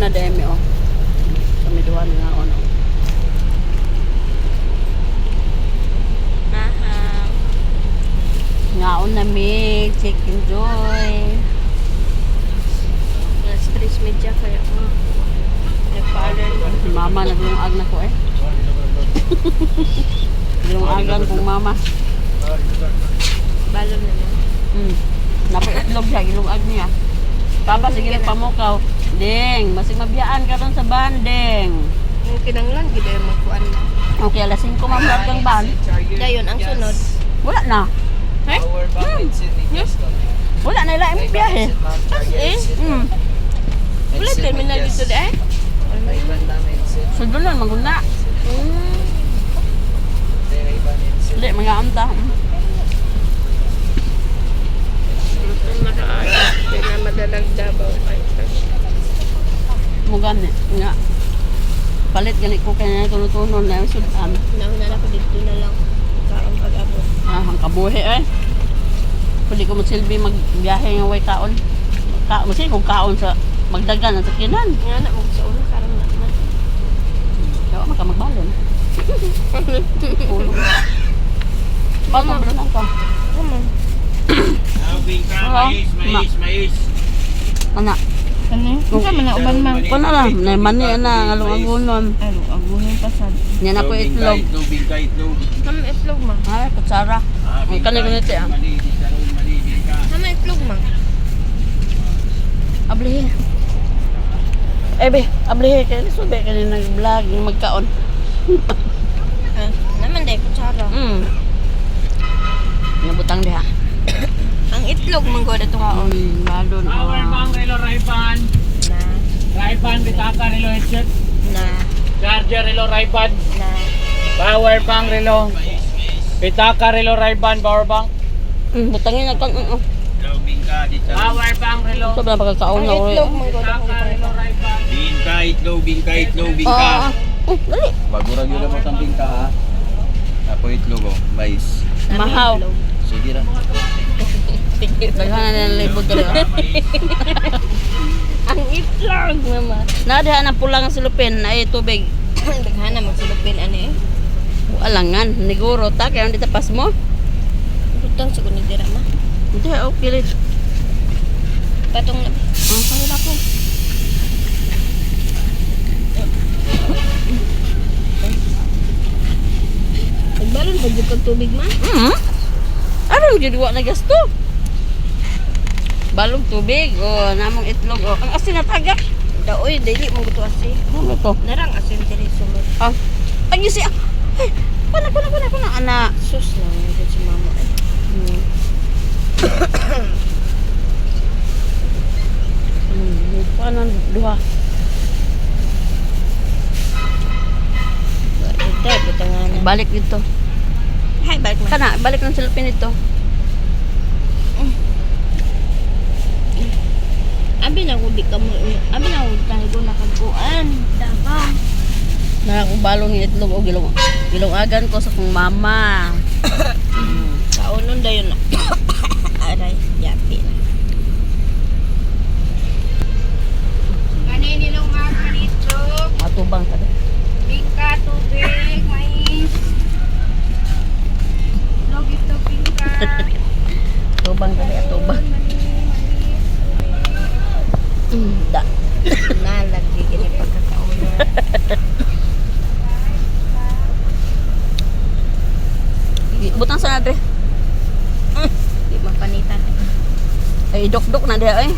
na demi oh. Kami duha nga ono. Ngaon na mi, chicken joy. Stress media kaya mo. Nagpa-alert mo. Si mama naglungag na ko eh. Naglungagan kong mama. Balon na lang. Napaitlog siya, ilungag niya. Papa, sige pamukaw. Ding, masig mabiyaan ka ron sa banding. Yung kinanglan, gila yung magkuhan na. Okay, alas 5 mamlat kang ban. Dayon, ang sunod. Wala na. Eh? Yes. Wala na ila yung biyahe. Eh? Wala terminal dito de eh? Sudulan, maguna. Hindi, mga amta. Kaya madalag Davao. Mugan nga. Palit ganit ko kaya tunutunon na yung sudan. Nauna na ko dito na lang. Kaong pag-abot. Ang kabuhi eh. Pwede ko magsilbi magbiyahe ng way kaon. Masih kung kaon sa magdagan ang sakinan. Nga na, sa una karang naman. Kaya maka magbalon. Pulong. Ba't magbalon ka? Mais. Anak. Ano? Kung man na uban man. Kung na lang, na mani na ngalong-agunon. Agunin pa sad. Yan ako itlog. Sama itlog man. Ay, kutsara. Ang kanil-kanil ah. Sama itlog man. Ablihe. Eh be, ablihe kayo. Sube ka na nag-vlog, yung magkaon. Naman dahil kutsara. Nabutang diha. Ang itlog man ko dito kaon. Balon. Power bank relo Ray-Ban. Na. Ray-Ban bitaka relo headset. Na. Charger relo Ray-Ban. Na. Power bank relo. Bitaka relo Ray-Ban power bank. Butangin na kan. Power bank relo. Ito ba pagkakaon Ang na ulit? itlog man ko Bitaka relo Ray-Ban. Bingka. Dali. Bagura gyud mo tang bingka ha. Apo itlog oh, mais. Mahaw. Sige ra. Daghan na libog dali. Ang itlog naman. Nadiha na pulang silupin ay tubig. Daghana magsilupin ani eh. Alangan, niguro ta kaya hindi tapas mo. Butang sa kunig dira ma. Hindi, okay rin. Patong na. Ang kanila ko. Nagbalon ba jud kag tubig ma? Aron gyud wa na gasto. Balong tubig o namong itlog o ang asin na tagak. Daoy dili mo gusto asi. Ano to? Narang asin diri sulod. Ah, ay si ay, pana ana. Sus lang yun si mama. Paano duha? Dito butangan. Balik dito. Hay balik ma. Kana, balik ng silupin dito. Abi na ko di ka mo. Abi na ko tayo na kagkuan. Davao. Na akong balong ng itlog o gilong-agan ko sa kong mama. Kaunon dayon na. Aray, yapi na. Kanin nilong mga nito. Atubang ka din. Bingka, tubig, mais. Log ito, bingka. Atubang ka din, atubang. Da. Nalagi gini pagkakaunan. Butang sa nadre. Di mapanitan. Ay, dok-dok na diha eh.